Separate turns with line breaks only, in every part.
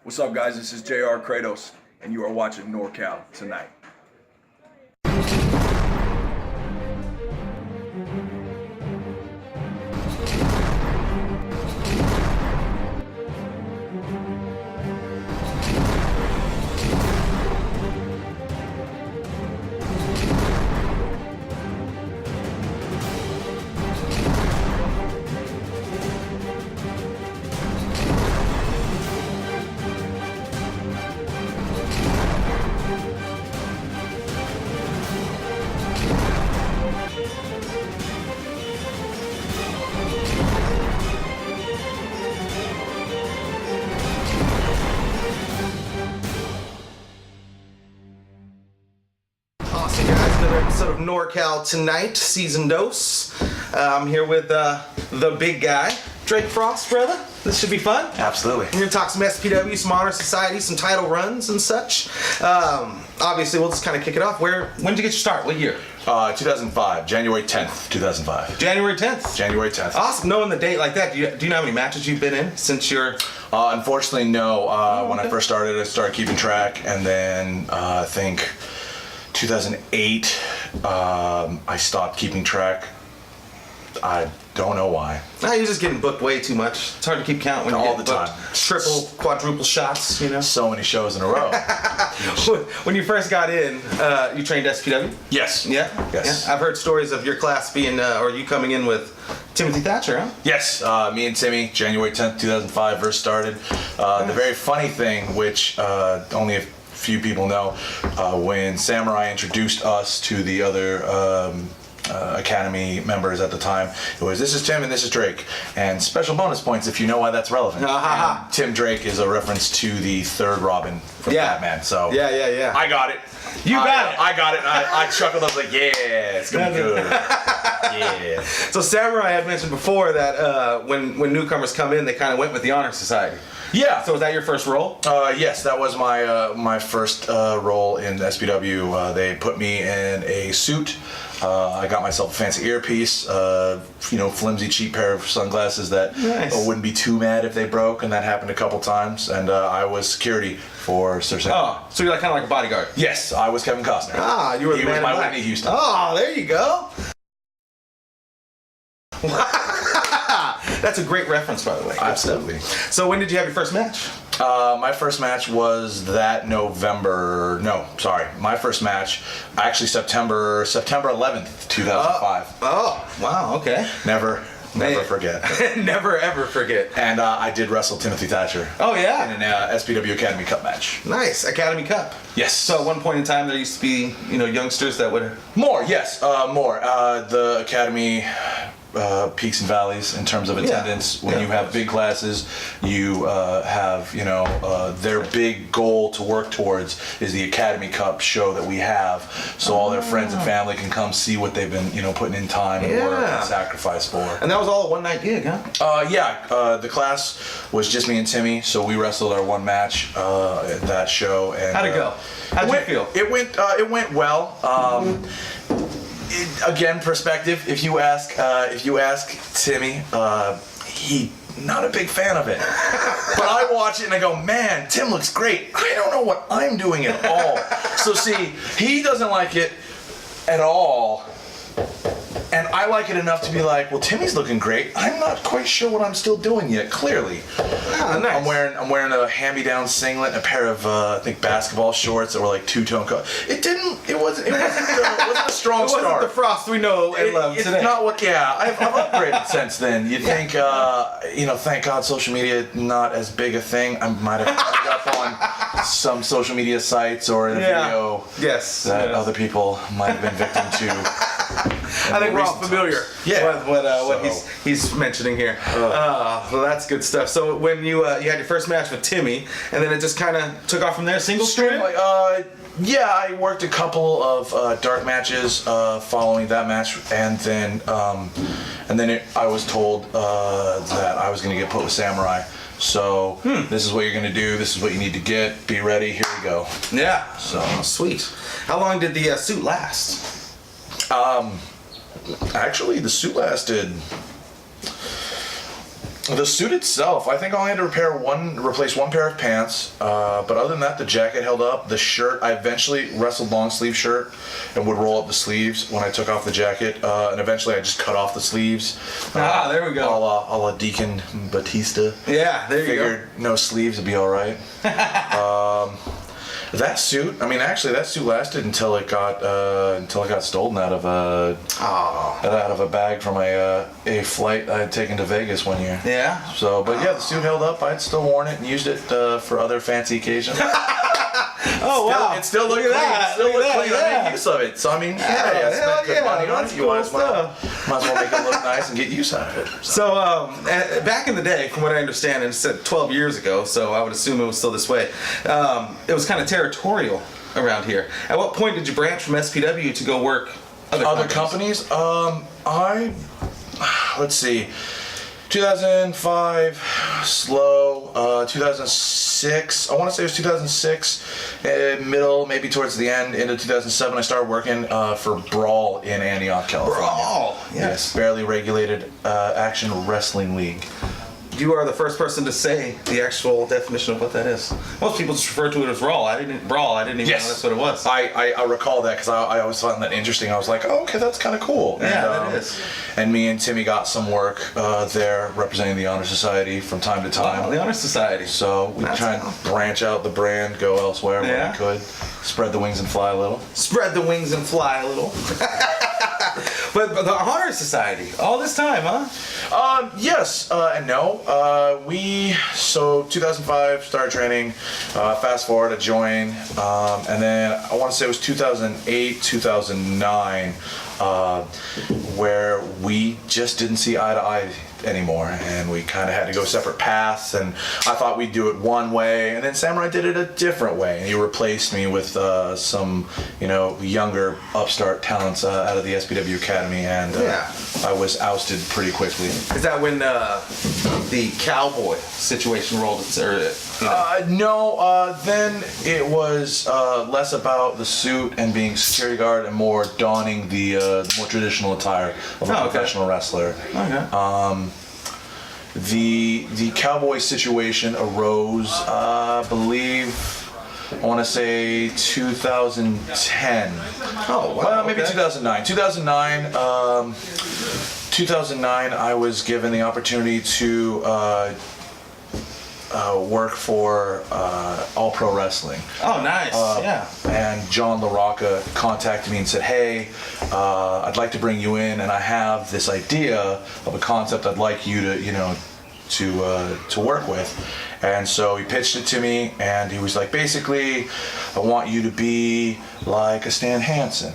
What's up, guys? This is Jr. Kratos, and you are watching NorCal tonight.
Awesome, guys. Another episode of NorCal tonight, season dose. I'm here with the big guy, Drake Frost, brother. This should be fun.
Absolutely.
We're gonna talk some SPW, some honor society, some title runs and such. Obviously, we'll just kind of kick it off. When did you get your start? What year?
2005, January 10th, 2005.
January 10th.
January 10th.
Awesome. Knowing the date like that, do you know how many matches you've been in since you're?
Unfortunately, no. When I first started, I started keeping track, and then I think 2008, I stopped keeping track. I don't know why.
Nah, you're just getting booked way too much. It's hard to keep count when you
All
get
the
booked.
time.
Triple, quadruple shots, you know?
So many shows in a row.
When you first got in, you trained SPW?
Yes.
Yeah?
Yes.
Yeah. I've heard stories of your class being, or you coming in with Timothy Thatcher, huh?
Yes. Me and Timmy, January 10th, 2005, first started. The very funny thing, which only a few people know, when Samurai introduced us to the other Academy members at the time, it was, this is Tim and this is Drake, and special bonus points if you know why that's relevant. And Tim Drake is a reference to the third Robin from Batman. So
yeah.
I got it.
You got it.
I got it. I chuckled. I was like, yeah, it's gonna be good. Yeah.
So Samurai had mentioned before that when newcomers come in, they kind of went with the honor society.
Yeah.
So was that your first role?
Yes, that was my first role in SPW. They put me in a suit. I got myself a fancy earpiece, flimsy, cheap pair of sunglasses that wouldn't be too mad if they broke, and that happened a couple times. And I was security for Sir Sam.
Oh, so you're kind of like a bodyguard.
Yes, I was Kevin Costner.
Ah, you were the
He
man
was
in
my
black.
Whitney Houston.
Oh, there you go. That's a great reference, by the way.
Absolutely.
So when did you have your first match?
My first match was that November. No, sorry. My first match, actually September 11th, 2005.
Oh, wow. Okay.
Never forget.
Never ever forget.
And I did wrestle Timothy Thatcher.
Oh yeah.
In an SPW Academy Cup match.
Nice. Academy Cup.
Yes.
So at one point in time, there used to be, youngsters that would.
More. Yes. More. The Academy. Peaks and valleys in terms of attendance. When you have big classes, you have, their big goal to work towards is the Academy Cup show that we have, so all their friends and family can come see what they've been, putting in time and work and sacrifice for.
And that was all a one-night gig, huh?
The class was just me and Timmy, so we wrestled our one match at that show. And
how'd it go? How'd you feel?
It went well. Again, perspective. If you ask Timmy, he not a big fan of it. But I watch it and I go, man, Tim looks great. I don't know what I'm doing at all. So see, he doesn't like it at all. And I like it enough to be like, well, Timmy's looking great. I'm not quite sure what I'm still doing yet. Clearly,
nice.
I'm wearing a hand-me-down singlet, and a pair of I think basketball shorts that were like two-tone color. It wasn't a strong
It
start.
wasn't the Frost we know and love
It's
today.
not what. Yeah, I've upgraded since then. You'd think, thank God, social media not as big a thing. I might have ended up on some social media sites or in a video that other people might have been victim to.
I think we're all familiar with what he's mentioning here. Well, that's good stuff. So when you had your first match with Timmy, and then it just kind of took off from there, single stream?
I worked a couple of dark matches following that match, and then I was told that I was going to get put with Samurai. So this is what you're going to do. This is what you need to get. Be ready. Here we go.
Yeah. So sweet. How long did the suit last?
Actually, the suit lasted The suit itself, I think I only had to replace one pair of pants. But other than that, the jacket held up. The shirt, I eventually wrestled long sleeve shirt and would roll up the sleeves when I took off the jacket. And eventually I just cut off the sleeves.
There we go.
A la Deacon Batista.
Yeah, there you
Figured no sleeves would be all right. That suit, that suit lasted until it got stolen out of a bag from a flight I had taken to Vegas one year.
Yeah.
So, but yeah, the suit held up. I'd still worn it and used it for other fancy occasions.
Wow!
It still looked clean.
That.
Still looked clean.
Yeah.
I made use of it. So I spent good money on it. You might as well make it look nice and get use out of it.
So back in the day, from what I understand, and it said 12 years ago, so I would assume it was still this way. It was kind of territorial around here. At what point did you branch from SPW to go work other companies?
Let's see. 2005, slow. 2006, I want to say it was 2006, middle, maybe towards the end, into 2007, I started working for Brawl in Antioch, California.
Brawl,
yes. Barely regulated action wrestling league.
You are the first person to say the actual definition of what that is. Most people just refer to it as Brawl. I didn't even know that's what it was.
I recall that because I always found that interesting. I was like, oh, okay, that's kind of cool.
Yeah, that is.
And me and Timmy got some work there representing the Honor Society from time to time.
Oh, the Honor Society.
So we try and branch out the brand, go elsewhere when we could. Spread the wings and fly a little.
Spread the wings and fly a little. But the Honor Society, all this time, huh?
Yes and no. 2005 started training. Fast forward, I joined, and then I want to say it was 2008, 2009, where we just didn't see eye to eye anymore, and we kind of had to go separate paths. And I thought we'd do it one way, and then Samurai did it a different way, and he replaced me with some younger upstart talents out of the SPW Academy, and I was ousted pretty quickly.
Is that when the cowboy situation rolled its
No, then it was less about the suit and being security guard and more donning the more traditional attire of a professional wrestler.
Okay.
The cowboy situation arose, I want to say 2010.
Oh, wow.
Well, maybe 2009. 2009, I was given the opportunity to work for All Pro Wrestling.
Oh, nice.
And John LaRocca contacted me and said, hey, I'd like to bring you in, and I have this idea of a concept I'd like you to work with. And so he pitched it to me, and he was like, basically, I want you to be like a Stan Hansen.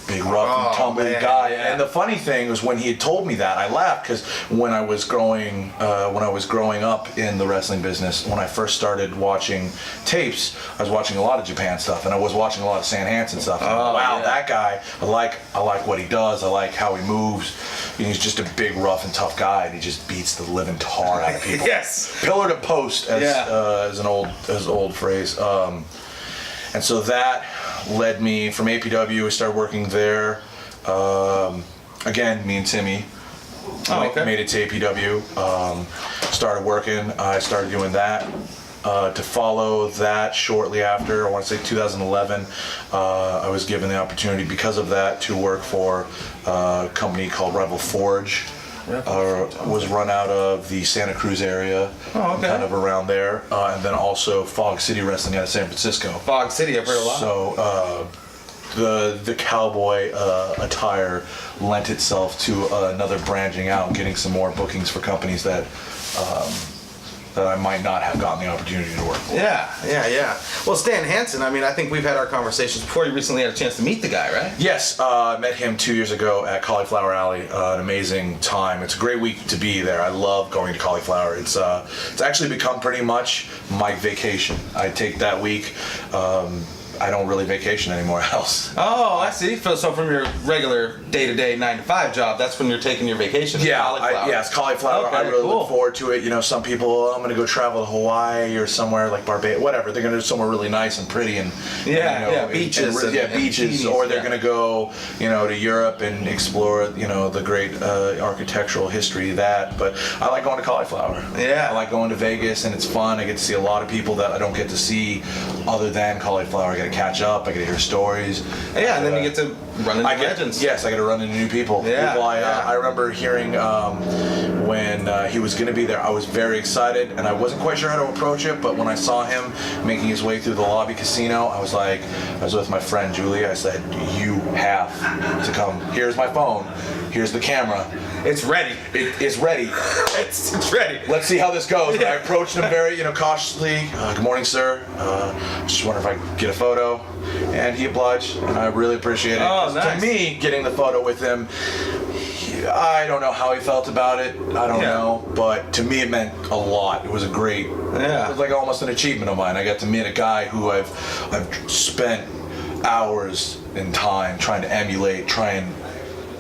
Big rough and tumbly guy. Yeah. And the funny thing was, when he had told me that, I laughed, because when I was growing up in the wrestling business, when I first started watching tapes, I was watching a lot of Japan stuff, and I was watching a lot of Stan Hansen stuff. That guy, I like what he does. I like how he moves. He's just a big, rough and tough guy, and he just beats the living tar out of people.
Yes.
Pillar to post, as an old phrase. And so that led me from APW. I started working there. Again, me and Timmy made it to APW. Started working. I started doing that. To follow that, shortly after, I want to say 2011, I was given the opportunity, because of that, to work for a company called Rebel Forge. Was run out of the Santa Cruz area, kind of around there, and then also Fog City Wrestling out of San Francisco.
Fog City, I've heard a lot.
So the cowboy attire lent itself to another branching out, getting some more bookings for companies that I might not have gotten the opportunity to work for.
Yeah. Well, Stan Hansen, I think we've had our conversations before. You recently had a chance to meet the guy, right?
Yes, I met him 2 years ago at Cauliflower Alley. An amazing time. It's a great week to be there. I love going to Cauliflower. It's actually become pretty much my vacation. I take that week. I don't really vacation anymore else.
Oh, I see. So from your regular day-to-day 9-to-5 job, that's when you're taking your vacation. Cauliflower.
Yes, cauliflower.
Okay,
I really
cool.
look forward to it. You know, some people, I'm going to go travel to Hawaii or somewhere like Barbados, whatever. They're going to do somewhere really nice and pretty and
beaches.
And beaches, or they're going to go, you know, to Europe and explore, you know, the great architectural history of that. But I like going to cauliflower.
Yeah.
I like going to Vegas, and it's fun. I get to see a lot of people that I don't get to see other than cauliflower. I get to catch up. I get to hear stories.
Yeah, and then you get to run into legends.
Yes, I get to run into new people.
Yeah,
People I remember hearing when he was going to be there. I was very excited, and I wasn't quite sure how to approach it. But when I saw him making his way through the lobby casino, I was with my friend Julie. I said, "You have to come. Here's my phone. Here's the camera.
It's ready.
It's ready.
It's ready.
Let's see how this goes." And I approached him very, cautiously. "Good morning, sir. Just wonder if I could get a photo." And he obliged, and I really appreciate it.
Oh, nice.
To me, getting the photo with him, I don't know how he felt about it. I don't know, but to me it meant a lot. It was a great.
Yeah.
It was like almost an achievement of mine. I got to meet a guy who I've spent hours in time trying to emulate, try and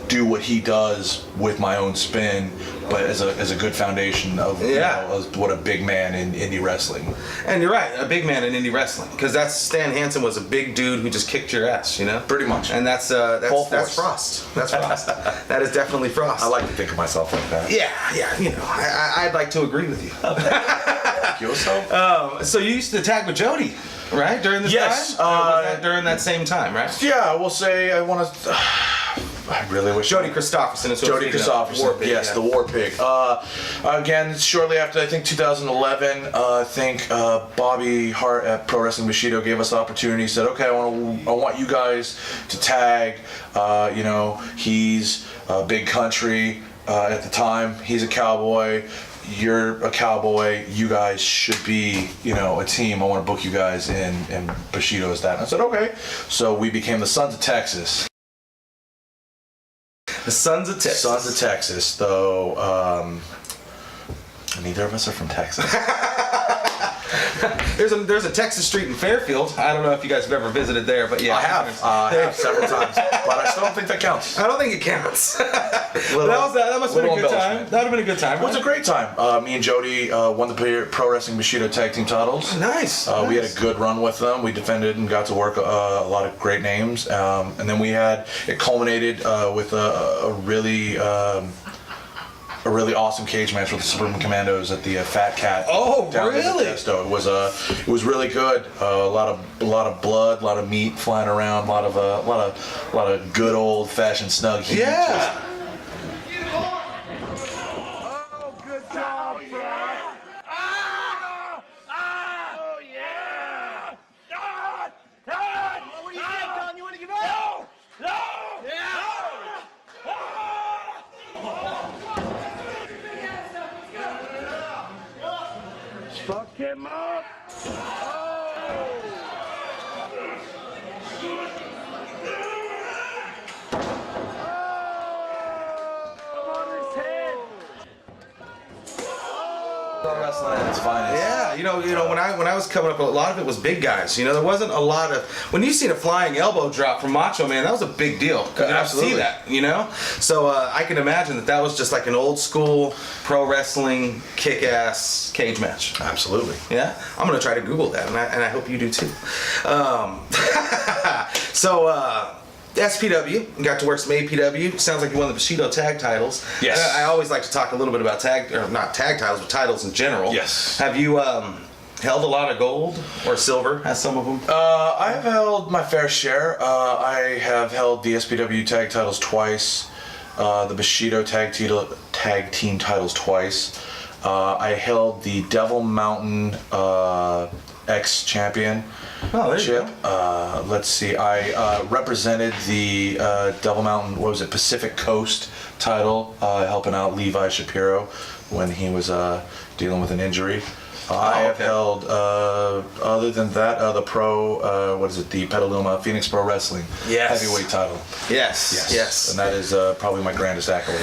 do what he does with my own spin, but as a good foundation of of what a big man in indie wrestling.
And you're right, a big man in indie wrestling, because Stan Hansen was a big dude who just kicked your ass, you know.
Pretty much.
And that's
Frost.
That's Frost. That is definitely Frost.
I like to think of myself like that.
Yeah, you know, I'd like to agree with you.
Thank you.
So you used to tag with Jody, right? During this time? Or was that during that same time, right?
Yeah, I will say I want to. I really wish.
Jody Kristofferson.
Jody Kristofferson. Yes, the War Pig. Again, shortly after, I think 2011, I think Bobby Hart at Pro Wrestling Bushido gave us the opportunity. He said, "Okay, I want you guys to tag. He's Big Country at the time. He's a cowboy. You're a cowboy. You guys should be, a team. I want to book you guys in Bushido as that." And I said, "Okay." So we became the Sons of Texas.
The Sons of Texas.
Sons of Texas, though neither of us are from Texas.
There's a Texas street in Fairfield. I don't know if you guys have ever visited there, but yeah.
I have several times, but I still don't think that counts.
I don't think it counts. That must have been a good time. That would have been a good time.
It was a great time. Me and Jody won the Pro Wrestling Bushido Tag Team titles.
Nice.
We had a good run with them. We defended and got to work a lot of great names. And then it culminated with a really awesome cage match with the Suburban Commandos at the Fat Cat.
Oh,
down
really?
It was really good. A lot of blood, a lot of meat flying around, a lot of good old fashioned snug heat.
Yeah.
Oh, good job, bro. Oh, yeah. Don! What do you think, Don? You want to give up? No! Yeah! Fuck him up!
Wrestling at its finest.
Yeah, when I was coming up, a lot of it was big guys. There wasn't a lot of. When you seen a flying elbow drop from Macho Man, that was a big deal.
Absolutely.
See that, So I can imagine that was just like an old school pro wrestling kick-ass cage match.
Absolutely.
Yeah, I'm gonna try to Google that, and I hope you do too. SPW, you got to work some APW. Sounds like you won the Bushido tag titles.
Yes.
I always like to talk a little bit about not tag titles, but titles in general.
Yes.
Have you held a lot of gold or silver as some of them?
I have held my fair share. I have held the SPW tag titles twice, the Bushido tag team titles twice. I held the Devil Mountain ex-champion.
Oh, there you
go. Let's see. I represented the Devil Mountain, Pacific Coast title, helping out Levi Shapiro when he was dealing with an injury. I have held, other than that, the pro, the Petaluma Phoenix Pro Wrestling heavyweight title.
Yes.
And that is probably my grandest accolade.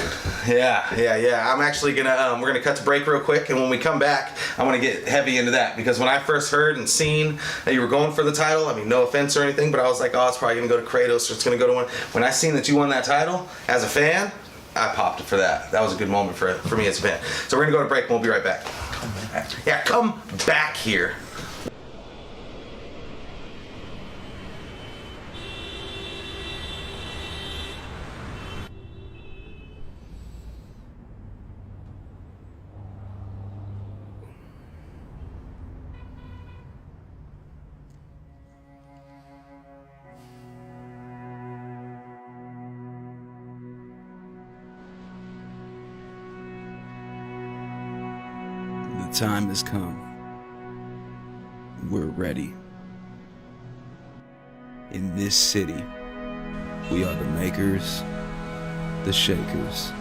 Yeah. I'm actually gonna, we're gonna cut to break real quick, and when we come back, I want to get heavy into that, because when I first heard and seen that you were going for the title, I mean, no offense or anything, but I was like, oh, it's probably gonna go to Kratos, or it's gonna go to one. When I seen that you won that title, as a fan, I popped it for that. That was a good moment for me as a fan. So we're gonna go to break, and we'll be right back. Yeah, come back here.
The time has come. We're ready. In this city, we are the makers, the shakers.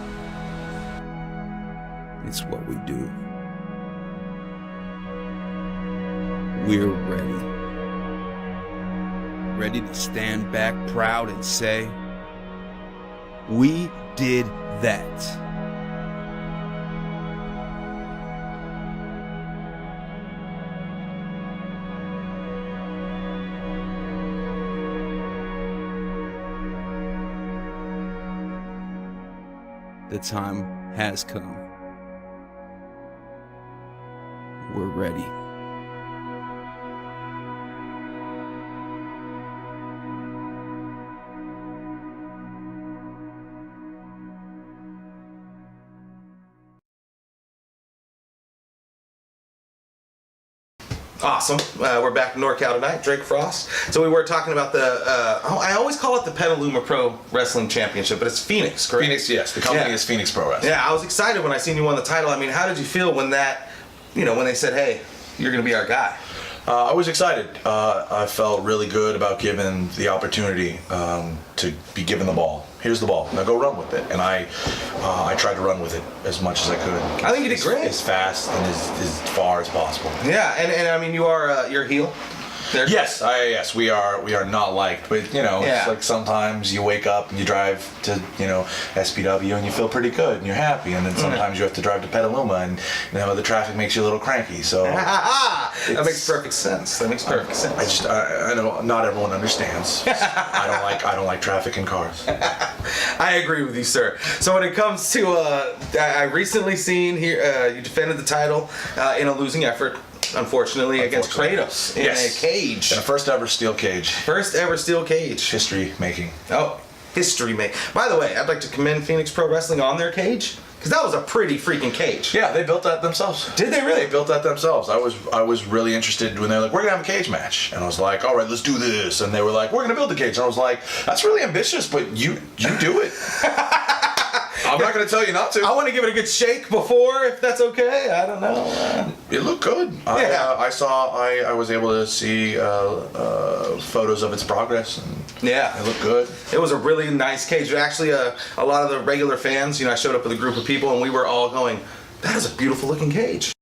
It's what we do. We're ready. Ready to stand back proud and say, we did that. The time has come. We're ready.
Awesome. We're back in NorCal tonight. Drake Frost. So we were talking about the, I always call it the Petaluma Pro Wrestling Championship, but it's Phoenix, correct?
Phoenix, yes. The company is Phoenix Pro Wrestling.
Yeah, I was excited when I seen you won the title. I mean, how did you feel when that, when they said, hey, you're going to be our guy?
I was excited. I felt really good about given the opportunity to be given the ball. Here's the ball. Now go run with it. And I tried to run with it as much as I could.
I think you did great.
As fast and as far as possible.
Yeah, and I mean, you're a heel.
Yes, we are not liked, but it's like sometimes you wake up and you drive to SPW and you feel pretty good and you're happy, and then sometimes you have to drive to Petaluma and the traffic makes you a little cranky. So
that makes perfect sense.
I know not everyone understands. I don't like traffic and cars.
I agree with you, sir. So when it comes to I recently seen here you defended the title in a losing effort. Unfortunately, against Kratos in a cage.
In a first ever steel cage.
History
making.
Oh, history making. By the way, I'd like to commend Phoenix Pro Wrestling on their cage, because that was a pretty freaking cage.
Yeah, they built that themselves.
Did they really?
They built that themselves. I was really interested when they were like, we're gonna have a cage match, and I was like, all right, let's do this. And they were like, we're gonna build the cage, and I was like, that's really ambitious, but you do it. I'm not going to tell you not to.
I want to give it a good shake before, if that's okay. I don't know.
It looked good. I was able to see photos of its progress, and it looked good.
It was a really nice cage. Actually, a lot of the regular fans, I showed up with a group of people, and we were all going, that is a beautiful looking cage.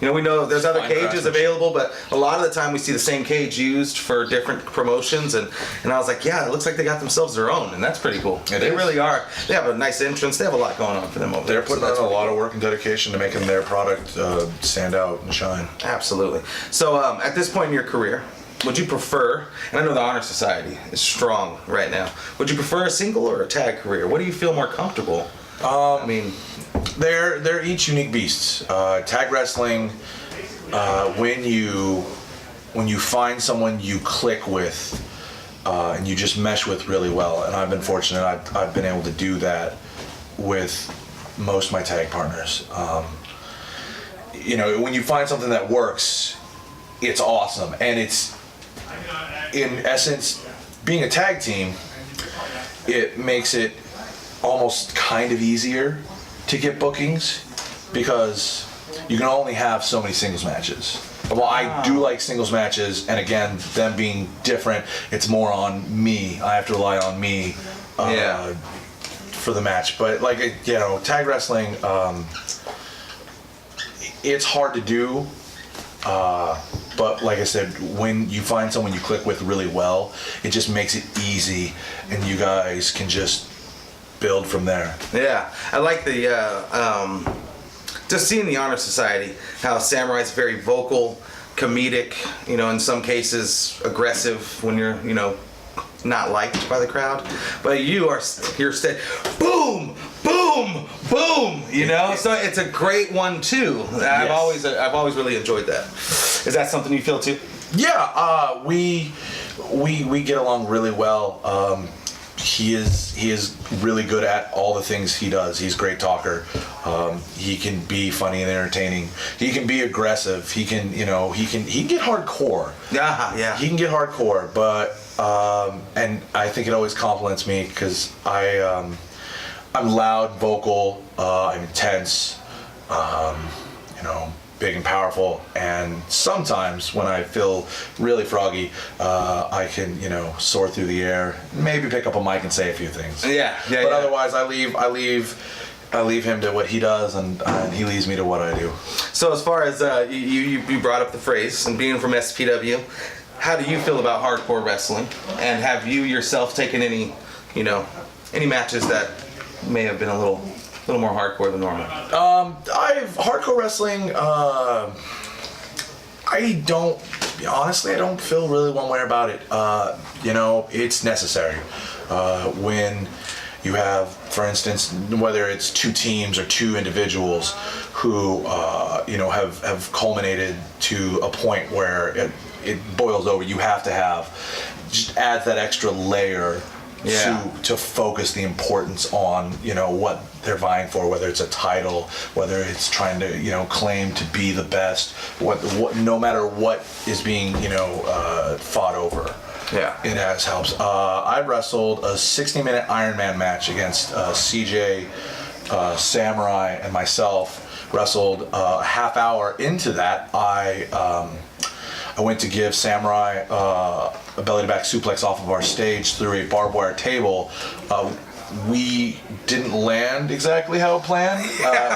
We know there's other cages available, but a lot of the time we see the same cage used for different promotions, and I was like, yeah, it looks like they got themselves their own, and that's pretty cool. They really are. They have a nice entrance. They have a lot going on for them over there.
They're putting in a lot of work and dedication to making their product stand out and shine.
Absolutely. So at this point in your career, would you prefer, and I know the Honor Society is strong right now, would you prefer a single or a tag career? What do you feel more comfortable?
They're each unique beasts. Tag wrestling, when you find someone you click with and you just mesh with really well, and I've been fortunate. I've been able to do that with most of my tag partners. When you find something that works, it's awesome, and it's in essence being a tag team. It makes it almost kind of easier to get bookings because you can only have so many singles matches. Well, I do like singles matches, and again, them being different, it's more on me. I have to rely on me for the match. But tag wrestling, it's hard to do. But like I said, when you find someone you click with really well, it just makes it easy, and you guys can just build from there.
Yeah, I like the just seeing the Honor Society, how Samurai's very vocal, comedic, you know, in some cases aggressive when you're, you know, not liked by the crowd, but you're boom, boom, boom, you know. So it's a great one too. I've always really enjoyed that. Is that something you feel too?
Yeah, we get along really well. He is really good at all the things he does. He's a great talker. He can be funny and entertaining. He can be aggressive. He can get hardcore.
Yeah.
He can get hardcore, but and I think it always compliments me because I'm loud, vocal, I'm intense, you know, big and powerful, and sometimes when I feel really froggy, I can, you know, soar through the air, maybe pick up a mic and say a few things. But otherwise, I leave him to what he does, and he leaves me to what I do.
So as far as you brought up the phrase, and being from SPW, how do you feel about hardcore wrestling? And have you yourself taken any matches that may have been a little more hardcore than normal?
Hardcore wrestling, I don't feel really one way about it. You know, it's necessary. When you have, for instance, whether it's two teams or two individuals who, you know, have culminated to a point where it boils over, you have to have, just add that extra layer to focus the importance on, you know, what they're vying for, whether it's a title, whether it's trying to, you know, claim to be the best, what no matter what is being, you know, fought over.
Yeah,
it has helps. I wrestled a 60-minute Ironman match against CJ, Samurai, and myself. Wrestled a half hour into that. I went to give Samurai a belly-to-back suplex off of our stage through a barbed wire table. We didn't land exactly how planned.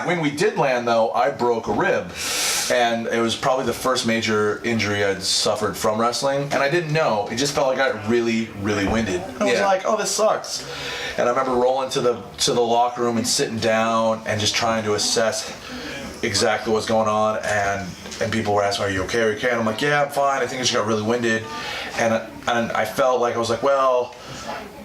When we did land, though, I broke a rib. And it was probably the first major injury I'd suffered from wrestling. And I didn't know. It just felt like I got really, really winded. I was like, oh, this sucks. And I remember rolling to the locker room and sitting down and just trying to assess exactly what's going on. And people were asking, are you okay? Are you okay? And I'm like, yeah, I'm fine. I think I just got really winded. And I felt like I was like, well,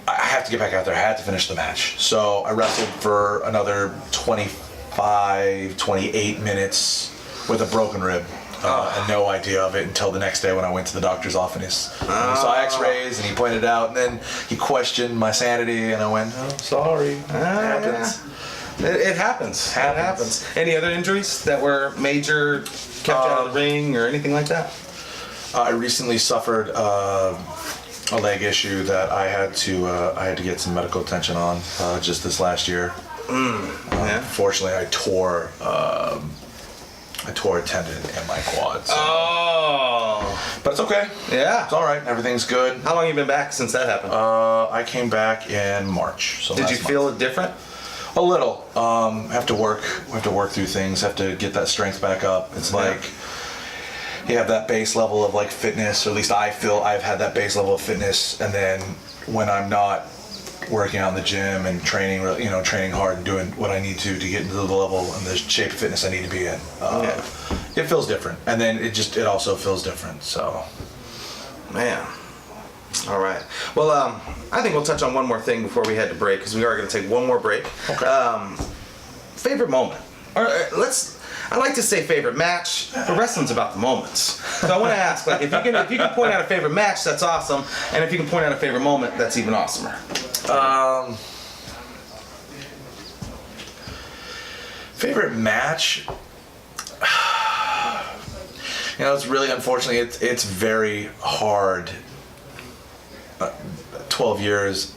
I have to get back out there. I had to finish the match. So I wrestled for another 25, 28 minutes with a broken rib. And no idea of it until the next day when I went to the doctor's office. And we saw x-rays and he pointed it out, and then he questioned my sanity, and I went, oh, sorry. It happens.
It happens. Any other injuries that were major, kept you out of the ring or anything like that?
I recently suffered a leg issue that I had to get some medical attention on just this last year. Fortunately, I tore a tendon in my quad. So.
Oh,
but it's okay.
Yeah,
it's all right. Everything's good.
How long have you been back since that happened?
I came back in March. So
did you feel it different?
A little. We have to work through things. Have to get that strength back up. It's like you have that base level of like fitness, or at least I feel I've had that base level of fitness, and then when I'm not working out in the gym and training hard and doing what I need to get into the level and the shape of fitness I need to be in, it feels different, and then it also feels different. So,
man. All right. Well, I think we'll touch on one more thing before we head to break, because we are going to take one more break.
Okay.
Favorite moment, or I like to say favorite match, but wrestling's about the moments. So I want to ask, like, if you can point out a favorite match, that's awesome, and if you can point out a favorite moment, that's even awesomer.
Favorite match. You know, it's really unfortunately it's very hard. 12 years,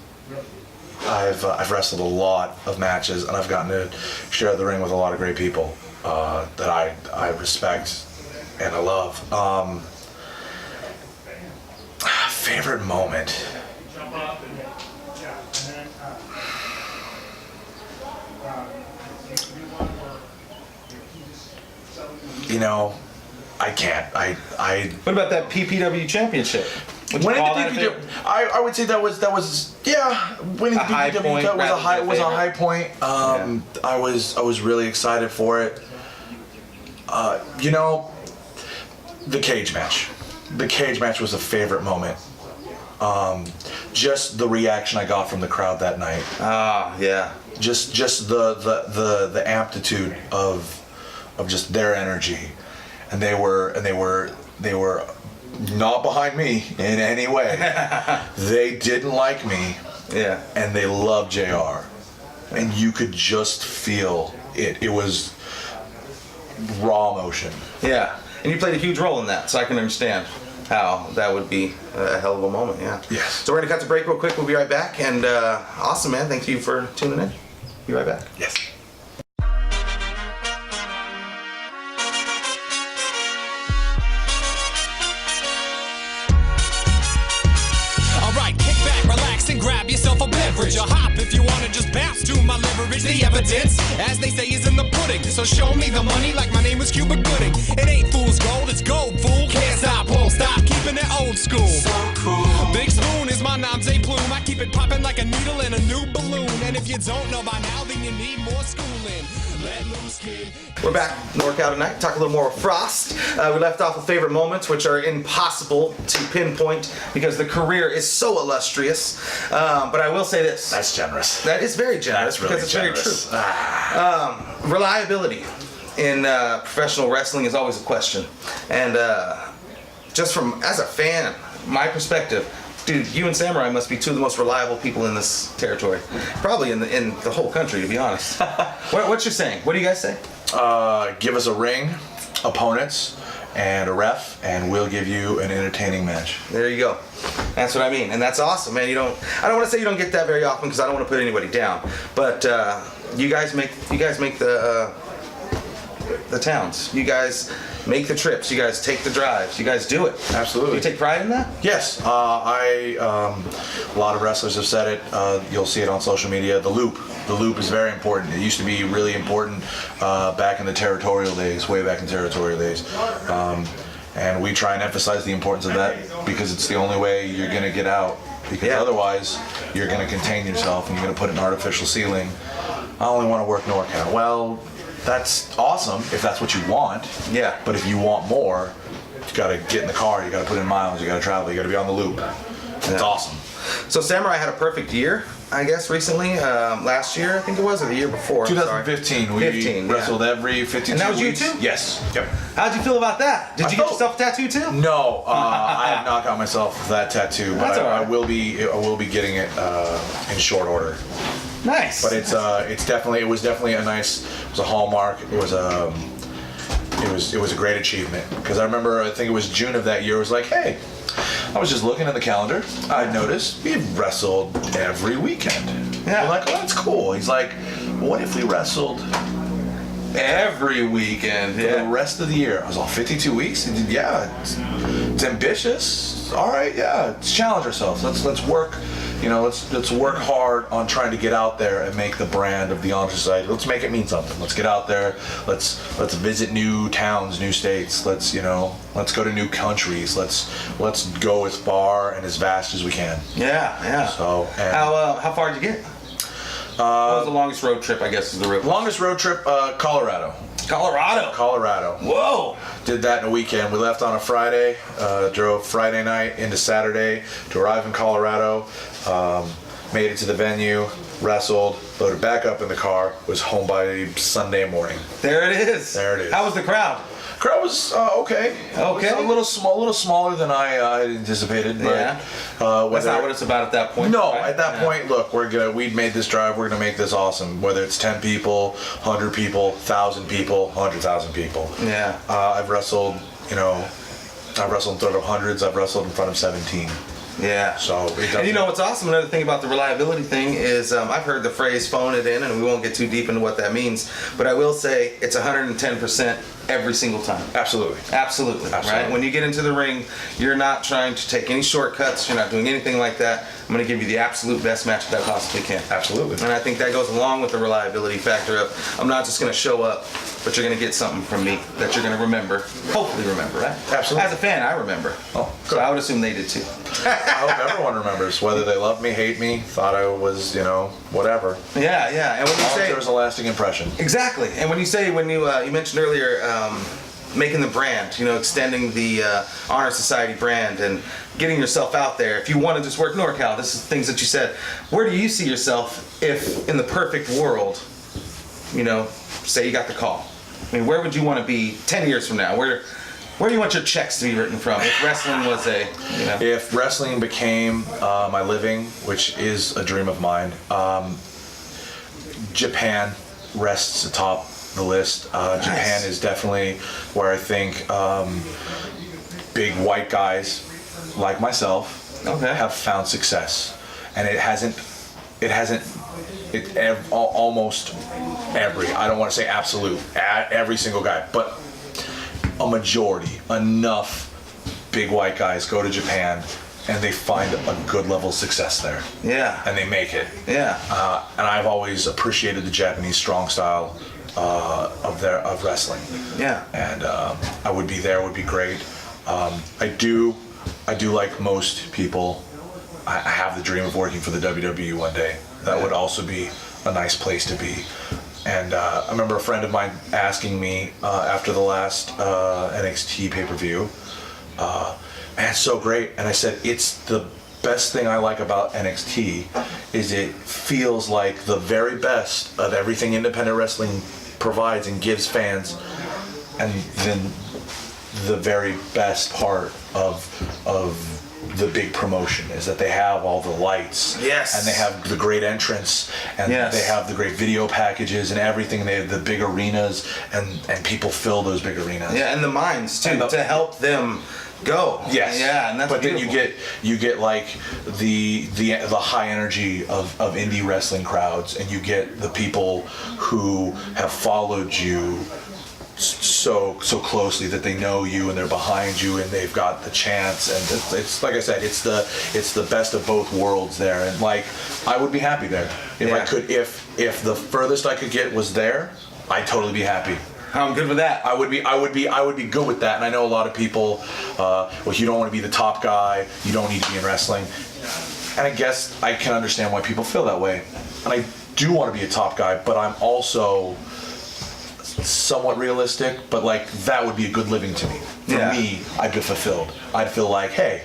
I've wrestled a lot of matches, and I've gotten to share the ring with a lot of great people that I respect and I love. Favorite moment. you know, I can't.
What about that PPW championship?
Winning the PPW, I would say that was winning the PPW was a high point. I was really excited for it. You know, the cage match. The cage match was a favorite moment. Just the reaction I got from the crowd that night.
Yeah.
Just the amplitude of just their energy, and they were not behind me in any way. They didn't like me.
Yeah.
And they loved JR, and you could just feel it. It was raw emotion.
Yeah. And you played a huge role in that, so I can understand how that would be a hell of a moment. Yeah.
Yes.
So we're gonna cut to break real quick. We'll be right back. And awesome, man. Thank you for tuning in. Be right back.
Yes.
Alright, kick back, relax, and grab yourself a beverage. Or hop if you wanna just bounce to my leverage. The evidence, as they say, is in the pudding. So show me the money like my name was Cuba Gooding. It ain't fool's gold, it's gold, fool. Can't stop, won't stop, keeping it old school. So cool. Big Spoon is my nom de plume. I keep it popping like a needle in a new balloon. And if you don't know by now, then you need more schooling. Let loose, kid.
We're back, NorCal tonight. Talk a little more Frost. We left off with favorite moments, which are impossible to pinpoint because the career is so illustrious. But I will say this.
That's generous.
That is very generous.
That's really
because it's
generous.
very true. Reliability in professional wrestling is always a question. And just from, as a fan, my perspective, dude, you and Samurai must be two of the most reliable people in this territory. Probably in the whole country, to be honest. What's your saying? What do you guys say?
Give us a ring, opponents, and a ref, and we'll give you an entertaining match.
There you go. That's what I mean, and that's awesome, man. I don't want to say you don't get that very often because I don't want to put anybody down, but you guys make the towns. You guys make the trips. You guys take the drives. You guys do it.
Absolutely.
Do you take pride in that?
Yes. A lot of wrestlers have said it. You'll see it on social media. The loop. The loop is very important. It used to be really important back in the territorial days, way back in territorial days. And we try and emphasize the importance of that because it's the only way you're going to get out. Because otherwise, you're going to contain yourself and you're going to put an artificial ceiling. I only want to work NorCal. Well, that's awesome if that's what you want.
Yeah.
But if you want more, you got to get in the car. You got to put in miles. You got to travel. You got to be on the loop. It's awesome.
So Samurai had a perfect year, I guess, recently. Last year, I think it was, or the year before.
2015.
Sorry.
We
15,
wrestled every 52
And that was
weeks.
you too?
Yes. Yep.
How'd you feel about that? Did you get yourself a tattoo too?
No, I have not got myself that tattoo, but
That's all right.
I will be getting it in short order.
Nice.
But it was definitely a nice. It was a hallmark. It was a great achievement because I remember I think it was June of that year. It was like, hey, I was just looking at the calendar. I noticed we wrestled every weekend.
Yeah.
We're like, oh, that's cool. He's like, what if we wrestled
every weekend?
for the rest of the year? I was all 52 weeks. And yeah, it's ambitious. All right, yeah, let's challenge ourselves. Let's work. You know, let's work hard on trying to get out there and make the brand of the Honor Society. Let's make it mean something. Let's get out there. Let's visit new towns, new states. Let's go to new countries. Let's go as far and as vast as we can.
Yeah.
So
how far did you get? What was the longest road trip? I guess is the road.
Longest road trip, Colorado.
Colorado. Whoa.
Did that in a weekend. We left on a Friday, drove Friday night into Saturday to arrive in Colorado, made it to the venue, wrestled, loaded back up in the car, was home by Sunday morning.
There it is. How was the crowd?
Crowd was okay.
Okay.
It was a little smaller than I had anticipated. But,
That's not what it's about at that point.
No,
right?
at that point, look, we'd made this drive. We're gonna make this awesome. Whether it's 10 people, 100 people, 1,000 people, 100,000 people.
Yeah.
I've wrestled in front of hundreds. I've wrestled in front of 17.
Yeah.
So it doesn't.
And you know what's awesome? Another thing about the reliability thing is I've heard the phrase "phone it in," and we won't get too deep into what that means. But I will say it's 110% every single time.
Absolutely.
Absolutely. Right?
Absolutely.
When you get into the ring, you're not trying to take any shortcuts. You're not doing anything like that. I'm going to give you the absolute best match that I possibly can.
Absolutely.
And I think that goes along with the reliability factor of I'm not just going to show up, but you're going to get something from me that you're going to remember. Hopefully remember, right?
Absolutely.
As a fan, I remember.
Oh,
so I would assume they did too.
I hope everyone remembers, whether they love me, hate me, thought I was, whatever.
Yeah, yeah. And when you
As long as
say
there was a lasting impression.
exactly, and when you mentioned earlier making the brand, extending the Honor Society brand and getting yourself out there. If you want to just work NorCal, this is things that you said. Where do you see yourself if, in the perfect world, say you got the call? I mean, where would you want to be 10 years from now? Where do you want your checks to be written from? If wrestling was
If wrestling became my living, which is a dream of mine, Japan rests atop the list. Japan is definitely where I think big white guys like myself have found success, and almost every, I don't want to say absolute, every single guy, but a majority, enough big white guys go to Japan and they find a good level of success there.
Yeah.
And they make it.
Yeah.
And I've always appreciated the Japanese strong style of wrestling.
Yeah.
And I would be there, would be great. I do like most people, I have the dream of working for the WWE one day. That would also be a nice place to be. And I remember a friend of mine asking me after the last NXT pay-per-view, man, it's so great. And I said, it's the best thing I like about NXT is it feels like the very best of everything independent wrestling provides and gives fans, and then the very best part of the big promotion is that they have all the lights,
yes,
and they have the great entrance, and
yes,
they have the great video packages and everything. They have the big arenas, and people fill those big arenas.
Yeah, and the minds too, to help them go.
Yes.
Yeah, and that's
but
beautiful.
Then you get like the high energy of indie wrestling crowds, and you get the people who have followed you so closely that they know you and they're behind you and they've got the chance, and it's like I said, it's the best of both worlds there, and like I would be happy there if I could, if the furthest I could get was there, I'd totally be happy.
I'm good with that.
I would be good with that. And I know a lot of people, well, you don't want to be the top guy, you don't need to be in wrestling. And I guess I can understand why people feel that way. And I do want to be a top guy, but I'm also somewhat realistic, but like that would be a good living to me. For me, I'd be fulfilled. I'd feel like, hey,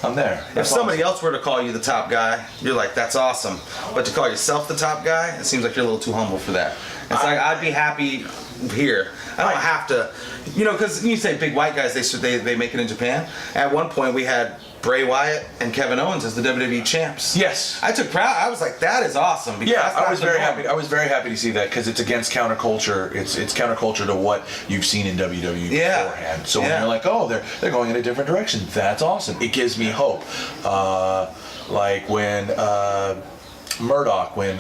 I'm there.
If somebody else were to call you the top guy, you're like, that's awesome. But to call yourself the top guy, it seems like you're a little too humble for that. It's like, I'd be happy here. I don't have to, because you say big white guys, they make it in Japan. At one point, we had Bray Wyatt and Kevin Owens as the WWE champs.
Yes.
I was like, that is awesome. Because
Yeah, I was very happy. I was very happy to see that because it's against counterculture. It's counterculture to what you've seen in WWE beforehand. So when you're like, oh, they're going in a different direction, that's awesome. It gives me hope. Like when Murdoch, when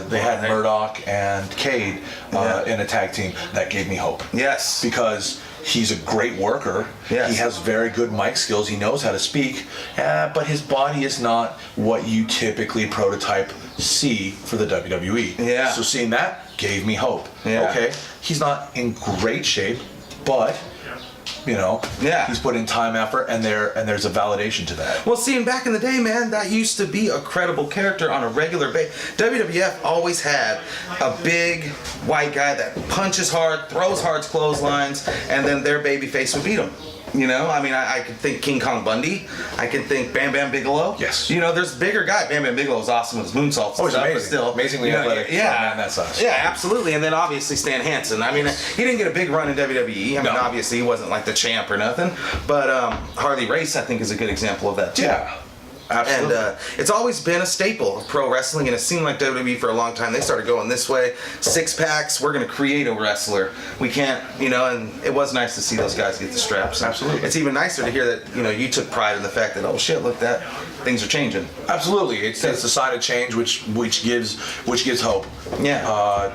they had Murdoch and Cade in a tag team, that gave me hope.
Yes.
Because he's a great worker.
Yes.
He has very good mic skills. He knows how to speak, but his body is not what you typically prototype see for the WWE.
Yeah.
So seeing that gave me hope.
Yeah.
Okay, he's not in great shape, but he's put in time, effort, and there's a validation to that.
Well, see, and back in the day, man, that used to be a credible character on a regular basis. WWF always had a big white guy that punches hard, throws hard clotheslines, and then their babyface would beat him. I mean, I could think King Kong Bundy. I could think Bam Bam Bigelow.
Yes.
There's a bigger guy. Bam Bam Bigelow is awesome with his moonsaults and stuff, but still.
Amazingly athletic.
Yeah.
That size.
Yeah, absolutely. And then obviously Stan Hansen. I mean, he didn't get a big run in WWE. I mean, obviously he wasn't like the champ or nothing. But Harley Race, I think, is a good example of that too.
Yeah.
And it's always been a staple of pro wrestling, and it seemed like WWE for a long time. They started going this way, 6-packs, we're going to create a wrestler. We can't, and it was nice to see those guys get the straps.
Absolutely.
It's even nicer to hear that, you took pride in the fact that, oh shit, look, that things are changing.
Absolutely. It's a sign of change, which gives hope.
Yeah.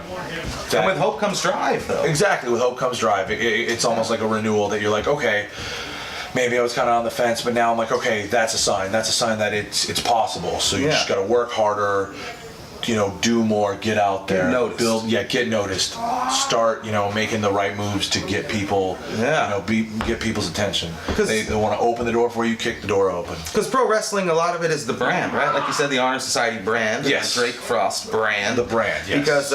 And with hope comes drive, though.
Exactly. With hope comes drive. It's almost like a renewal that you're like, okay, maybe I was kind of on the fence, but now I'm like, okay, that's a sign. That's a sign that it's possible. So you just got to work harder, do more, get out there, get noticed, start, making the right moves to get people, get people's attention. They want to open the door for you, kick the door open.
Because pro wrestling, a lot of it is the brand, right? Like you said, the Honor Society brand,
yes,
the Drake Frost brand,
the brand, yes,
because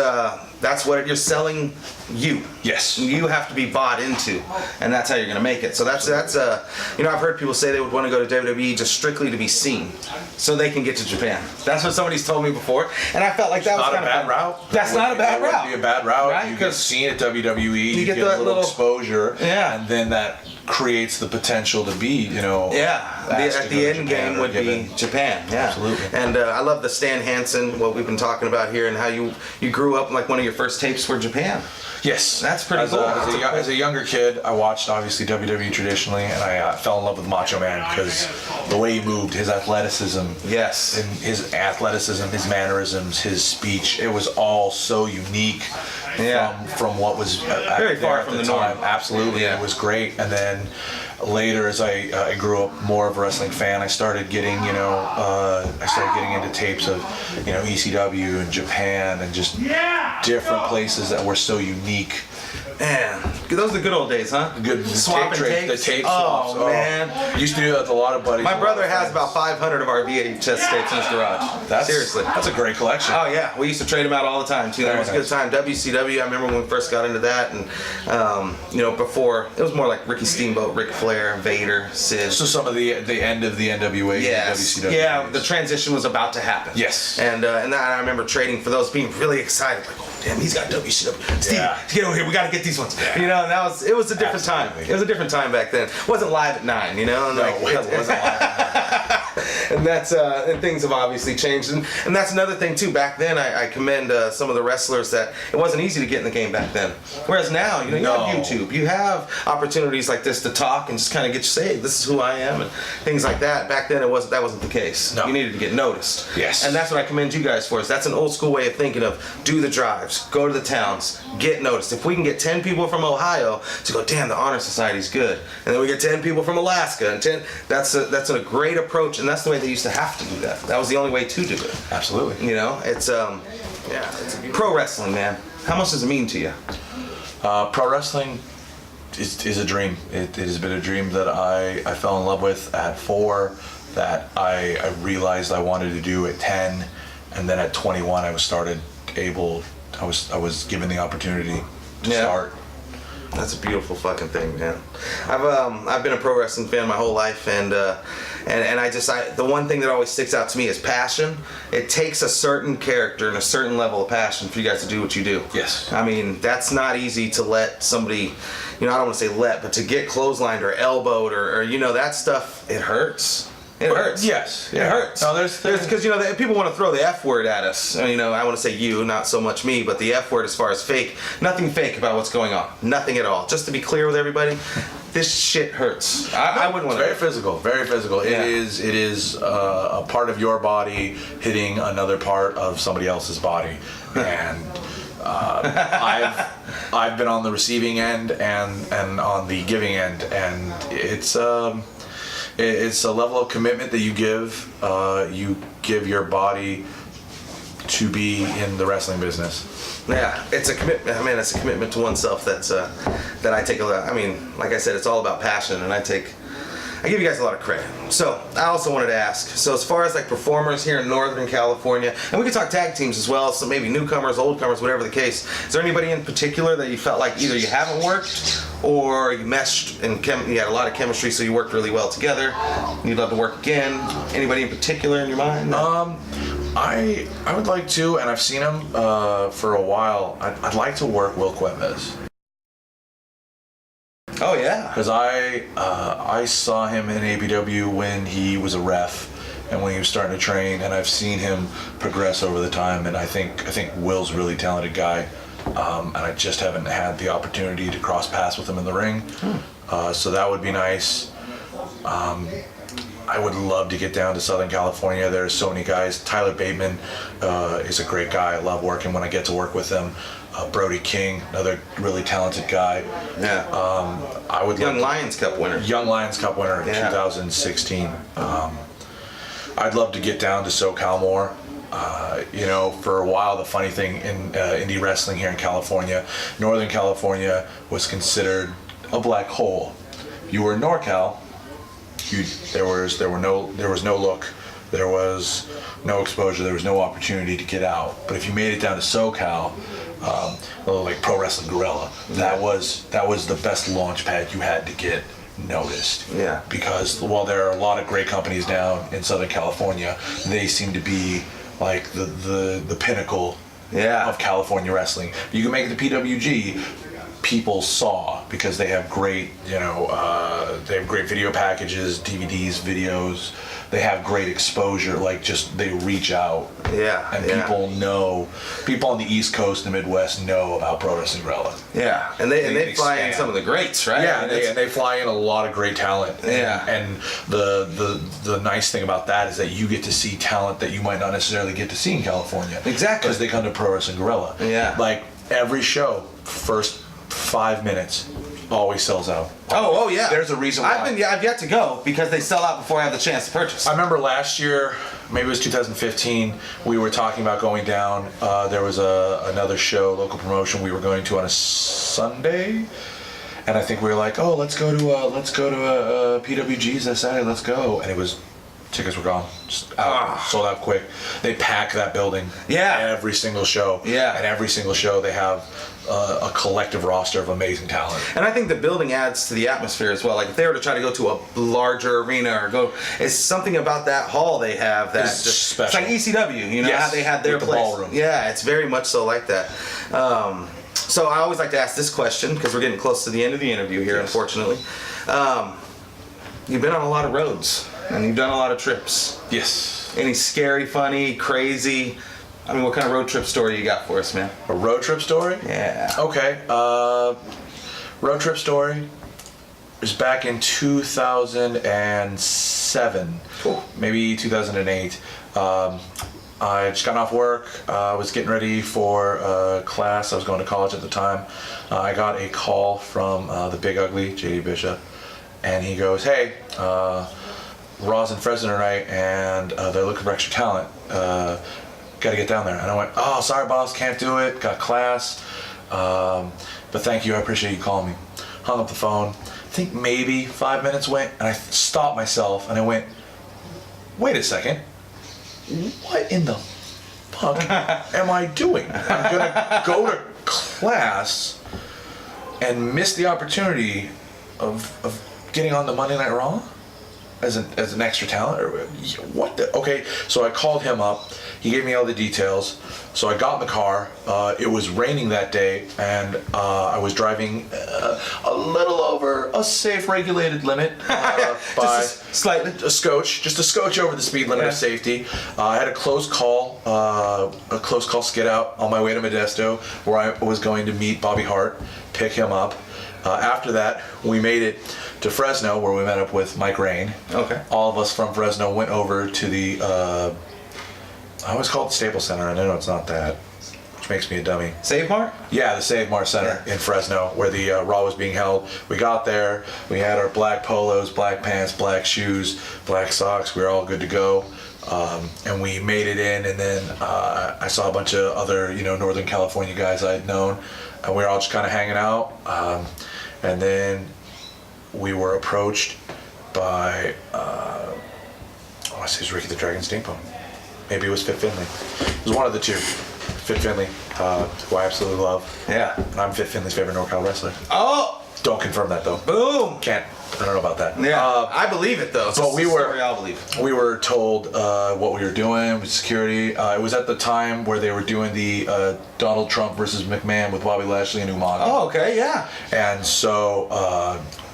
that's what you're selling.
Yes,
you have to be bought into, and that's how you're going to make it. So that's I've heard people say they would want to go to WWE just strictly to be seen, so they can get to Japan. That's what somebody's told me before, and I felt like that was kind of
a bad route.
That's not a bad route.
That would be a bad route.
Right?
You get seen at WWE, you get
that
a little exposure, and then that creates the potential to be,
at the end game would be Japan. Yeah,
absolutely.
And I love the Stan Hansen, what we've been talking about here, and how you grew up, like one of your first tapes were Japan.
Yes,
that's pretty cool.
As a younger kid, I watched obviously WWE traditionally, and I fell in love with Macho Man because the way he moved, his athleticism, his mannerisms, his speech, it was all so unique from what was
very far from the
time.
norm.
Absolutely, it was great. And then later, as I grew up more of a wrestling fan, I started getting into tapes of ECW and Japan and just different places that were so unique.
Man, those are the good old days, huh?
Good
swapping tapes.
The tape swaps.
Oh man,
used to do that with a lot of buddies.
My brother has about 500 of our VHS tapes in his garage. Seriously,
that's a great collection.
Oh yeah, we used to trade them out all the time too. That was a good time. WCW, I remember when we first got into that, and before it was more like Ricky Steamboat, Ric Flair, Vader, Sid.
So some of the end of the NWA, WCW.
Yeah, the transition was about to happen.
Yes,
and I remember trading for those, being really excited, like, oh damn, he's got WCW. Steve, get over here, we got to get these ones. And it was a different time. It was a different time back then. It wasn't live at 9,
it wasn't live at 9.
And that's and things have obviously changed, and that's another thing too. Back then, I commend some of the wrestlers that it wasn't easy to get in the game back then. Whereas now, you have YouTube, you have opportunities like this to talk and just kind of get you say, this is who I am, and things like that. Back then, that wasn't the case.
No.
You needed to get noticed.
Yes,
and that's what I commend you guys for. That's an old school way of thinking of do the drives, go to the towns, get noticed. If we can get 10 people from Ohio to go, damn, the Honor Society's good, and then we get 10 people from Alaska, and 10. That's a great approach, and that's the way they used to have to do that. That was the only way to do it.
Absolutely.
It's pro wrestling, man. How much does it mean to you?
Pro wrestling is a dream. It has been a dream that I fell in love with at 4, that I realized I wanted to do at 10, and then at 21 I was given the opportunity to start.
That's a beautiful fucking thing, man. I've been a pro wrestling fan my whole life, and the one thing that always sticks out to me is passion. It takes a certain character and a certain level of passion for you guys to do what you do.
Yes.
I mean, that's not easy to let somebody, I don't want to say but to get clotheslined or elbowed or that stuff, it hurts. It hurts.
Yes,
it hurts.
No, there's
because people want to throw the F word at us. I want to say you, not so much me, but the F word as far as fake. Nothing fake about what's going on. Nothing at all. Just to be clear with everybody, this shit hurts. I wouldn't want to.
Very physical. Very physical. Yeah. It is a part of your body hitting another part of somebody else's body, and I've been on the receiving end and on the giving end, and it's a level of commitment that you give your body to be in the wrestling business.
Yeah, it's a commitment. I mean, it's a commitment to oneself that I take a lot. I mean, like I said, it's all about passion, and I give you guys a lot of credit. So I also wanted to ask, so as far as like performers here in Northern California, and we could talk tag teams as well, so maybe newcomers, oldcomers, whatever the case, is there anybody in particular that you felt like either you haven't worked or you meshed and you had a lot of chemistry, so you worked really well together, you'd love to work again? Anybody in particular in your mind?
I would like to, and I've seen him for a while. I'd like to work Will Cuevas.
Oh yeah.
Because I saw him in APW when he was a ref, and when he was starting to train, and I've seen him progress over the time, and I think Will's a really talented guy, and I just haven't had the opportunity to cross paths with him in the ring, so that would be nice. I would love to get down to Southern California. There's so many guys. Tyler Bateman is a great guy. I love working when I get to work with him. Brody King, another really talented guy.
Yeah.
I would
Young Lions Cup winner.
Young Lions Cup winner in 2016. I'd love to get down to SoCal more. You know, for a while, the funny thing in indie wrestling here in California, Northern California was considered a black hole. You were in NorCal, there was no look, there was no exposure, there was no opportunity to get out. But if you made it down to SoCal, like Pro Wrestling Guerrilla, that was the best launch pad you had to get noticed.
Yeah. Because
while there are a lot of great companies down in Southern California, they seem to be like the pinnacle of California wrestling. You can make it to PWG. People saw because they have great, they have great video packages, DVDs, videos. They have great exposure. Like just they reach out.
Yeah.
And people know. People on the East Coast and the Midwest know about Pro Wrestling Guerrilla.
Yeah. And they fly in some of the greats, right?
Yeah. And they fly in a lot of great talent.
Yeah.
And the nice thing about that is that you get to see talent that you might not necessarily get to see in California.
Exactly.
Because they come to Pro Wrestling Guerrilla.
Yeah.
Like every show, first 5 minutes always sells out.
Oh yeah.
There's a reason why.
I've yet to go because they sell out before I have the chance to purchase.
I remember last year, maybe it was 2015, we were talking about going down. There was another show, local promotion we were going to on a Sunday, and I think we were like, oh, let's go to PWG's that Saturday, let's go. And it was, tickets were gone, just out, sold out quick. They pack that building.
Yeah.
Every single show.
Yeah.
And every single show they have a collective roster of amazing talent.
And I think the building adds to the atmosphere as well. Like if they were to try to go to a larger arena or it's something about that hall they have that
It's just special.
It's like ECW, you know,
Yes,
how they had their
with the
place.
ballroom.
Yeah, it's very much so like that. So I always like to ask this question because we're getting close to the end of the interview here, unfortunately. You've been on a lot of roads and you've done a lot of trips.
Yes.
Any scary, funny, crazy? I mean, what kind of road trip story you got for us, man?
A road trip story?
Yeah.
Okay. Road trip story is back in 2007.
Cool.
Maybe 2008. I just got off work. I was getting ready for class. I was going to college at the time. I got a call from the Big Ugly, JD Bishop, and he goes, "Hey, Raw's in Fresno tonight, and they're looking for extra talent. Got to get down there." And I went, "Oh, sorry, boss, can't do it. Got class. But thank you. I appreciate you calling me." Hung up the phone. I think maybe 5 minutes went, and I stopped myself, and I went, "Wait a second. What in the fuck am I doing? I'm gonna go to class and miss the opportunity of getting on the Monday Night Raw as an extra talent? Or what the? Okay, so I called him up. He gave me all the details. So I got in the car. It was raining that day, and I was driving a little over a safe regulated limit by just a scotch over the speed limit of safety. I had a close call skid out on my way to Modesto, where I was going to meet Bobby Hart, pick him up. After that, we made it to Fresno, where we met up with Mike Rain.
Okay.
All of us from Fresno went over to the, I always call it the Staples Center. I know it's not that, which makes me a dummy.
Save Mart?
Yeah, the Save Mart Center in Fresno, where the Raw was being held. We got there. We had our black polos, black pants, black shoes, black socks. We were all good to go. And we made it in, and then I saw a bunch of other, Northern California guys I had known, and we were all just kind of hanging out. And then we were approached by, I want to say it was Ricky the Dragon Steamboat. Maybe it was Fit Finlay. It was one of the two. Fit Finlay, who I absolutely love. Yeah. And I'm Fit Finlay's favorite NorCal wrestler.
Oh!
Don't confirm that, though.
Boom!
I don't know about that.
Yeah. I believe it, though.
But we
were
told what we were doing with security. It was at the time where they were doing the Donald Trump versus McMahon with Bobby Lashley and Umaga.
Oh, okay, yeah.
And so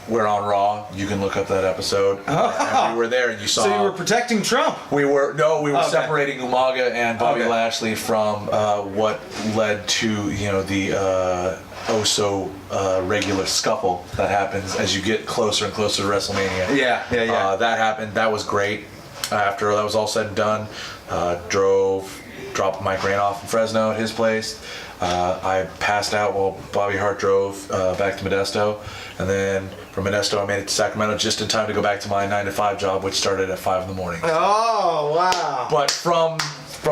we're on Raw. You can look up that episode. And we were there, and you saw.
So you were protecting Trump.
We were
Okay.
separating Umaga and Bobby
Okay.
Lashley from what led to the regular scuffle that happens as you get closer and closer to WrestleMania.
Yeah.
That happened. That was great. After that was all said and done, dropped Mike Ranoff in Fresno at his place. I passed out while Bobby Hart drove back to Modesto, and then from Modesto I made it to Sacramento just in time to go back to my 9-to-5 job, which started at 5 in the morning.
Oh, wow.
But from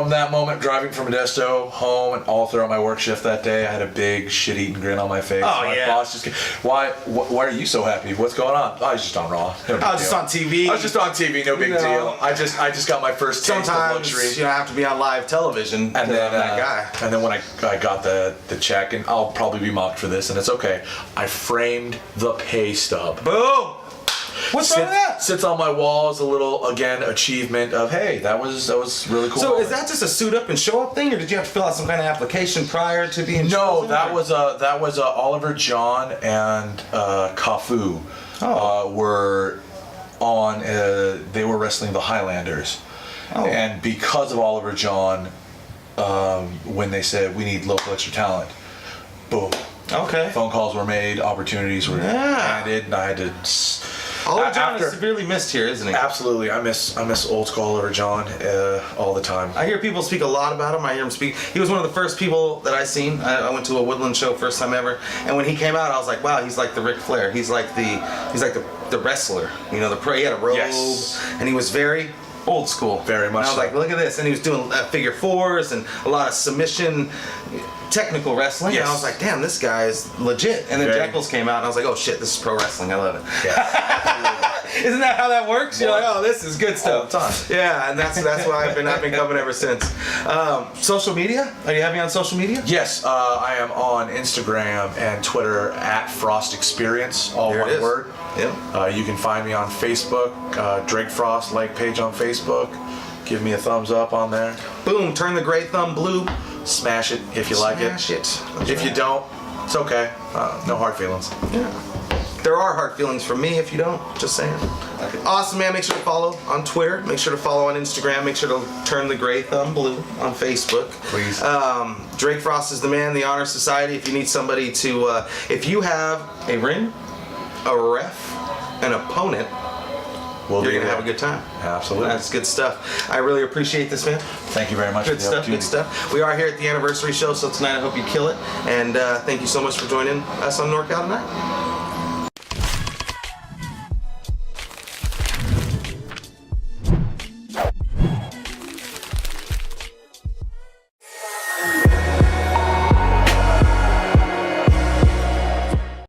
that moment, driving from Modesto home and all throughout my work shift that day, I had a big shit-eating grin on my face.
Oh,
my
yeah.
boss just, why are you so happy? What's going on? Oh, I was just on Raw. No big
I was just
deal.
on TV.
I was just on TV. No big
You know.
deal. I just got my first taste of
Sometimes
luxury.
you don't have to be on live television.
And then
that guy.
And then when I got the check, and I'll probably be mocked for this, and it's okay. I framed the pay stub.
Boom. What's wrong with that?
Sits on my wall as a little, again, achievement of, hey, that was really cool.
So is that just a suit up and show up thing, or did you have to fill out some kind of application prior to being
No,
chosen,
that
or?
was Oliver John and Kafu were on. They were wrestling the Highlanders, and because of Oliver John, when they said we need local extra talent, boom.
Okay.
Phone calls were made, opportunities were handed, and I had to.
Oliver John is severely missed here, isn't he?
Absolutely, I miss old school Oliver John all the time.
I hear people speak a lot about him. I hear him speak. He was one of the first people that I seen. I went to a Woodland show first time ever, and when he came out, I was like, wow, he's like the Ric Flair. He's like the wrestler. You know, he had a robe, and he was very old school.
Very much.
And I was
so.
like, look at this, and he was doing figure fours and a lot of submission. Technical wrestling, and I was like, damn, this guy is legit. And then Jackals came out, and I was like, oh shit, this is pro wrestling. I love it.
Yeah.
Isn't that how that works? You're like, oh, this is good stuff.
All the time.
Yeah, and that's why I've been coming ever since. Social media? Are you having on social media?
Yes, I am on Instagram and Twitter at Frost Experience, all
There it
one
is.
word.
Yep.
You can find me on Facebook, Drake Frost like page on Facebook. Give me a thumbs up on there.
Boom, turn the gray thumb blue.
Smash it if you like it.
Smash it. That's
If you
right.
don't, it's okay. No hard feelings.
Yeah. There are hard feelings from me if you don't. Just saying. Awesome, man. Make sure to follow on Twitter. Make sure to follow on Instagram. Make sure to turn the gray thumb blue on Facebook.
Please.
Drake Frost is the man, the Honor Society. If you need somebody to, if you have a ring, a ref, an opponent,
We'll
you're
be
going to
there.
have a good time.
Absolutely.
That's good stuff. I really appreciate this, man.
Thank you very much
Good
for the
stuff, good
opportunity.
stuff. We are here at the anniversary show, so tonight I hope you kill it. And thank you so much for joining us on NorCal tonight.